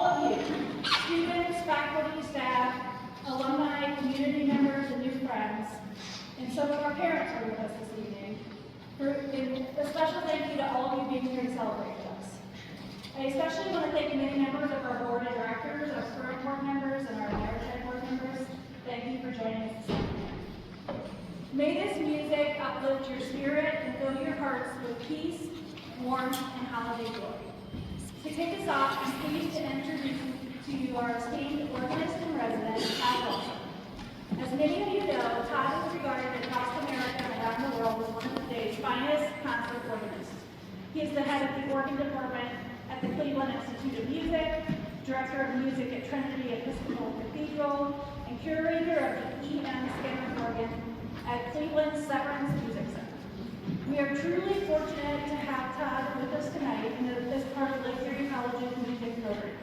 All of you, students, faculty, staff, alumni, community members, and new friends, and some of our parents are with us this evening. And a special thank you to all of you being here to celebrate with us. I especially want to thank many members of our board of directors, our current board members, and our emeritus board members. Thank you for joining us this evening. May this music uplift your spirit and fill your hearts with peace, warmth, and holiday joy. To kick us off, I'm pleased to introduce to you our esteemed organist in residence, Todd Wilson. As many of you know, Todd is regarded across America and around the world as one of today's finest concert organists. He is the head of the organ department at the Cleveland Institute of Music, director of music at Trinity Episcopal Cathedral, and curator of the E.M. Skinner organ at Cleveland's Severance Music Center. We are truly fortunate to have Todd with us tonight in this part of Lake Erie College's music program.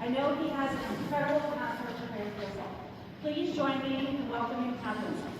I know he has an incredible concert prepared for us all. Please join me in welcoming Todd Wilson.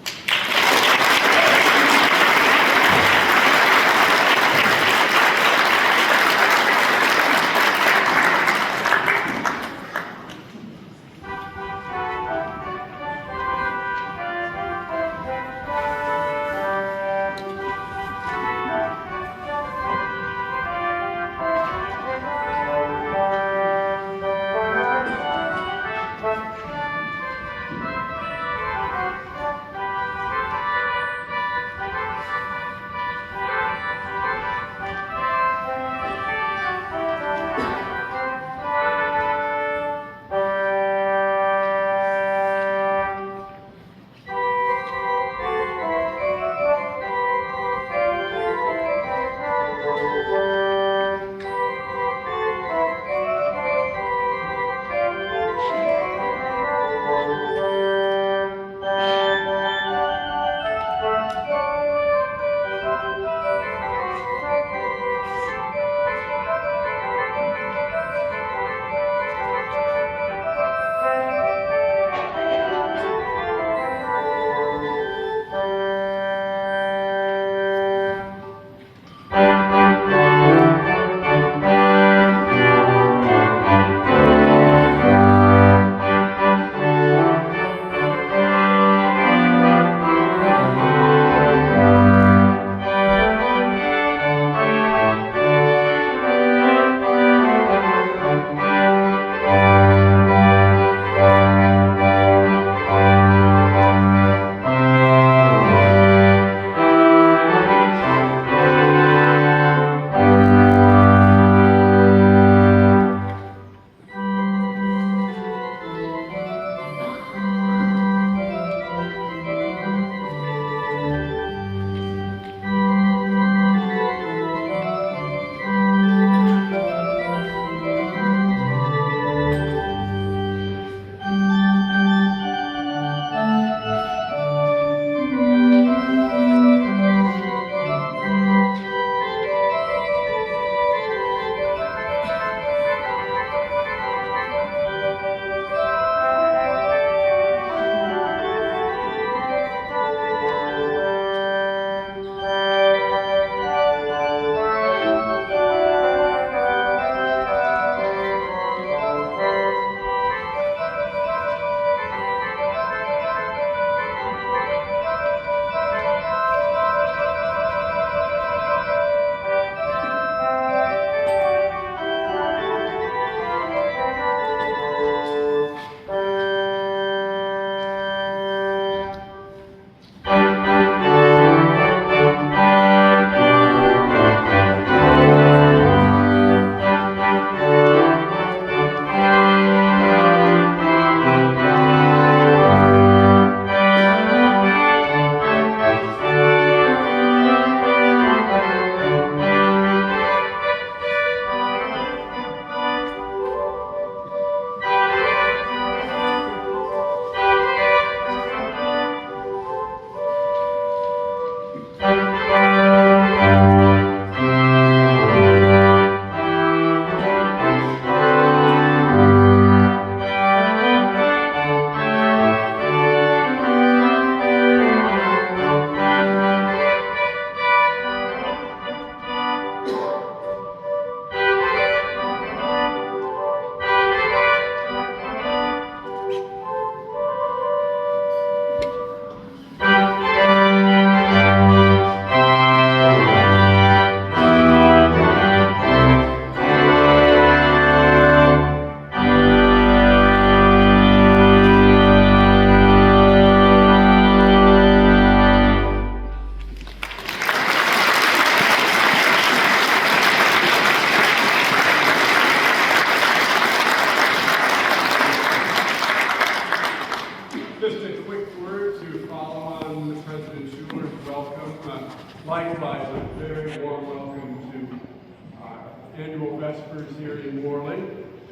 annual Vespers here in Morley.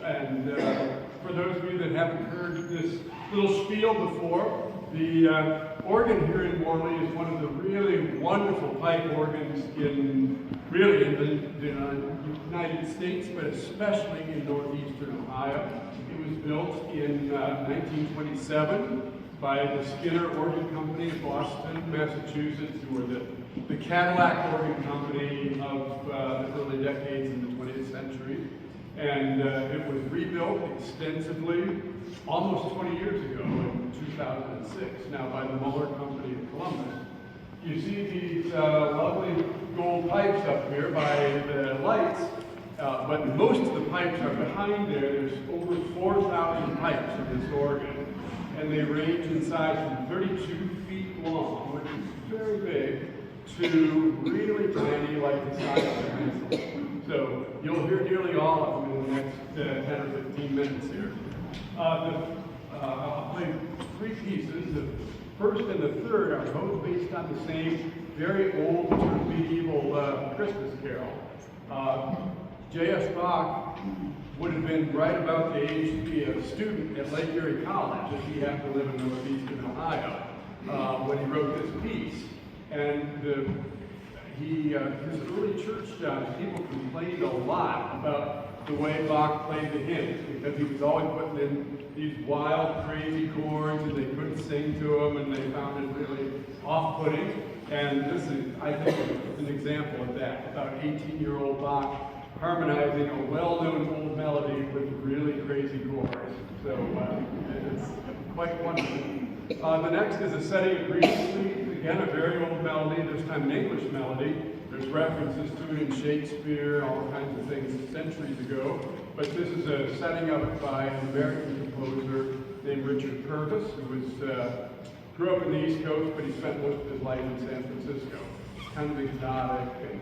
And for those of you that haven't heard this little spiel before, the organ here in Morley is one of the really wonderful pipe organs in the United States, but especially in northeastern Ohio. It was built in 1927 by the Schuller Organ Company of Boston, Massachusetts, who were the Cadillac organ company of the early decades in the 20th century. And it was rebuilt extensively almost 20 years ago in 2006, now by the Muller Company of Columbus. You see these lovely gold pipes up here by the lights, but most of the pipes are behind there. There's over 4,000 pipes in this organ, and they range in size from 32 feet long, which is very big, to really tiny, like the size of a pencil. So you'll hear nearly all of them in the next 10 or 15 minutes here. I'll play three pieces. The first and the third are both based on the same very old sort of medieval Christmas carol. J.S. Bach would have been right about the age to be a student at Lake Erie College, if he happened to live in northeastern Ohio, when he wrote this piece. And his early church jobs, people complained a lot about the way Bach played the hymns, because he was always putting in these wild, crazy chords, and they couldn't sing to him, and they found it really off-putting. And this is, I think, an example of that. About 18-year-old Bach harmonizing a well-known old melody with really crazy chords. So it's quite wonderful. The next is a setting of Green Sleep. Again, a very old melody, this time an English melody. There's references to it in Shakespeare, all kinds of things centuries ago. But this is a setting of it by an American composer named Richard Purvis, who grew up in the East Coast, but he spent most of his life in San Francisco. Kind of exotic, and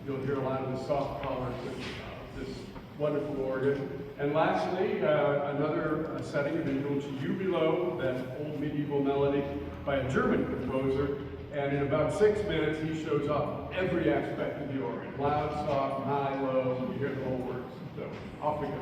you'll hear a lot of the soft colors of this wonderful organ. And lastly, another setting of Dulce Jubilo, that old medieval melody by a German composer. And in about 6 minutes, he shows off every aspect of the organ. Loud, soft, high, low, you hear the whole works. So off we go.